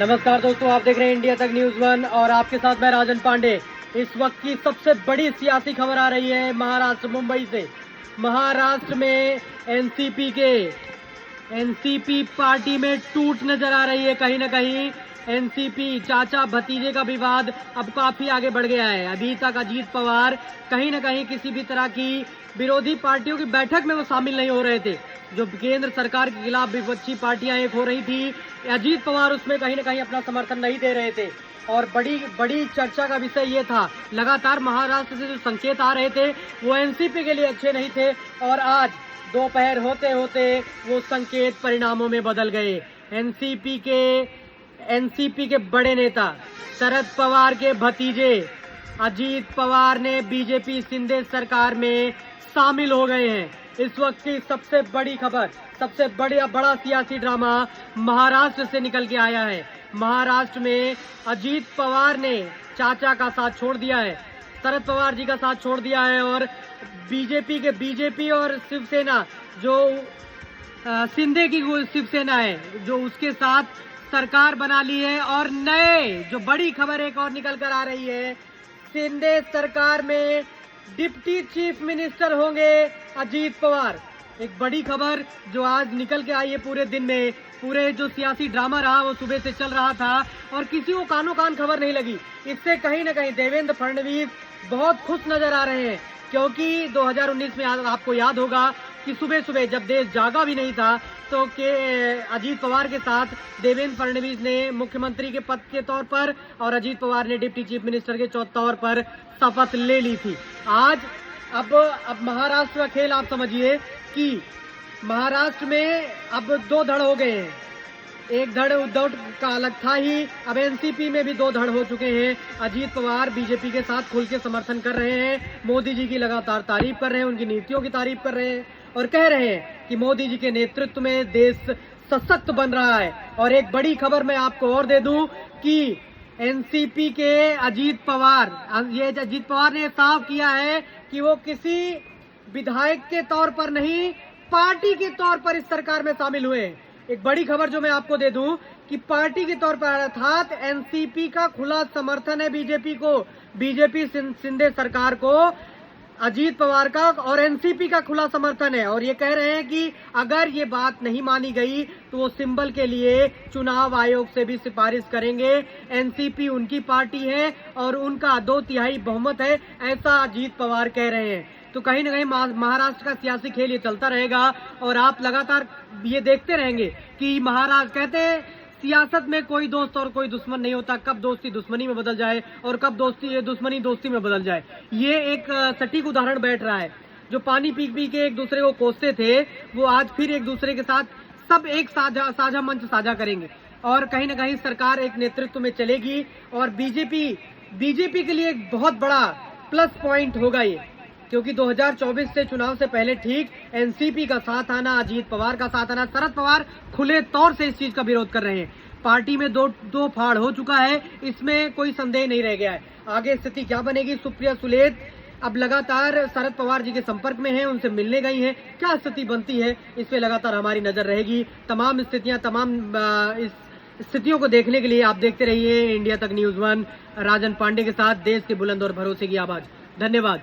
नमस्कार दोस्तों, आप देख रहे हैं इंडिया तक न्यूज वन और आपके साथ मैं राजन पांडे। इस वक्त की सबसे बड़ी सियासी खबर आ रही है महाराष्ट्र मुंबई से। महाराष्ट्र में एनसीपी पार्टी में टूट नजर आ रही है। कहीं ना कहीं एनसीपी चाचा भतीजे का विवाद अब काफी आगे बढ़ गया है। अभी तक अजीत पवार कहीं ना कहीं किसी भी तरह की विरोधी पार्टियों की बैठक में वो शामिल नहीं हो रहे थे। जो केंद्र सरकार के खिलाफ विपक्षी पार्टियां एक हो रही थी, अजीत पवार उसमें कहीं ना कहीं अपना समर्थन नहीं दे रहे थे। और बड़ी चर्चा का विषय ये था, लगातार महाराष्ट्र से जो संकेत आ रहे थे वो एनसीपी के लिए अच्छे नहीं थे और आज दोपहर होते होते वो संकेत परिणामों में बदल गए। एनसीपी के बड़े नेता शरद पवार के भतीजे अजीत पवार ने बीजेपी शिंदे सरकार में शामिल हो गए हैं। इस वक्त की सबसे बड़ी खबर, सबसे बड़ा सियासी ड्रामा महाराष्ट्र से निकल के आया है। महाराष्ट्र में अजीत पवार ने चाचा का साथ छोड़ दिया है, शरद पवार जी का साथ छोड़ दिया है और बीजेपी और शिवसेना जो शिंदे की शिवसेना है जो उसके साथ सरकार बना ली है। और नए जो बड़ी खबर एक और निकल कर आ रही है, शिंदे सरकार में डिप्टी चीफ मिनिस्टर होंगे अजीत पवार। एक बड़ी खबर जो आज निकल के आई है पूरे दिन में। पूरे जो सियासी ड्रामा रहा वो सुबह से चल रहा था और किसी को कानो कान खबर नहीं लगी। इससे कहीं ना कहीं देवेंद्र फडणवीस बहुत खुश नजर आ रहे हैं, क्योंकि 2019 में आपको याद होगा कि सुबह सुबह जब देश जागा भी नहीं था तो अजीत पवार के साथ देवेंद्र फडणवीस ने मुख्यमंत्री के पद के तौर पर और अजीत पवार ने डिप्टी चीफ मिनिस्टर के तौर पर शपथ ले ली थी। आज अब महाराष्ट्र का खेल आप समझिए कि महाराष्ट्र में अब दो धड़ हो गए हैं। एक धड़ उद्धव का अलग था ही, अब एनसीपी में भी दो धड़ हो चुके हैं। अजीत पवार बीजेपी के साथ खुल के समर्थन कर रहे हैं, मोदी जी की लगातार तारीफ कर रहे हैं, उनकी नीतियों की तारीफ कर रहे हैं और कह रहे हैं कि मोदी जी के नेतृत्व में देश सशक्त बन रहा है। और एक बड़ी खबर मैं आपको और दे दूं कि एनसीपी के अजीत पवार ने साफ किया है कि वो किसी विधायक के तौर पर नहीं, पार्टी के तौर पर इस सरकार में शामिल हुए। एक बड़ी खबर जो मैं आपको दे दूं कि पार्टी के तौर पर अर्थात एनसीपी का खुला समर्थन है बीजेपी शिंदे सरकार को, अजीत पवार का और एनसीपी का खुला समर्थन है। और ये कह रहे हैं कि अगर ये बात नहीं मानी गई तो वो सिंबल के लिए चुनाव आयोग से भी सिफारिश करेंगे। एनसीपी उनकी पार्टी है और उनका 2/3 बहुमत है, ऐसा अजीत पवार कह रहे हैं। तो कहीं ना कहीं महाराष्ट्र का सियासी खेल ये चलता रहेगा और आप लगातार ये देखते रहेंगे कि महाराष्ट्र कहते हैं सियासत में कोई दोस्त और कोई दुश्मन नहीं होता, कब दोस्ती दुश्मनी में बदल जाए और कब दुश्मनी दोस्ती में बदल जाए। ये एक सटीक उदाहरण बैठ रहा है। जो पानी पी पी के एक दूसरे को कोसते थे वो आज फिर एक दूसरे के साथ सब एक साझा मंच साझा करेंगे और कहीं ना कहीं सरकार एक नेतृत्व में चलेगी और बीजेपी के लिए एक बहुत बड़ा प्लस पॉइंट होगा ये, क्योंकि 2024 से चुनाव से पहले ठीक एनसीपी का साथ आना, अजीत पवार का साथ आना, शरद पवार खुले तौर से इस चीज का विरोध कर रहे हैं। पार्टी में दो फाड़ हो चुका है, इसमें कोई संदेह नहीं रह गया है। आगे स्थिति क्या बनेगी, सुप्रिया सुले अब लगातार शरद पवार जी के संपर्क में हैं, उनसे मिलने गई हैं, क्या स्थिति बनती है इस पे लगातार हमारी नजर रहेगी। तमाम इस स्थितियों को देखने के लिए आप देखते रहिए इंडिया तक न्यूज वन। राजन पांडे के साथ, देश के बुलंद और भरोसे की आवाज। धन्यवाद।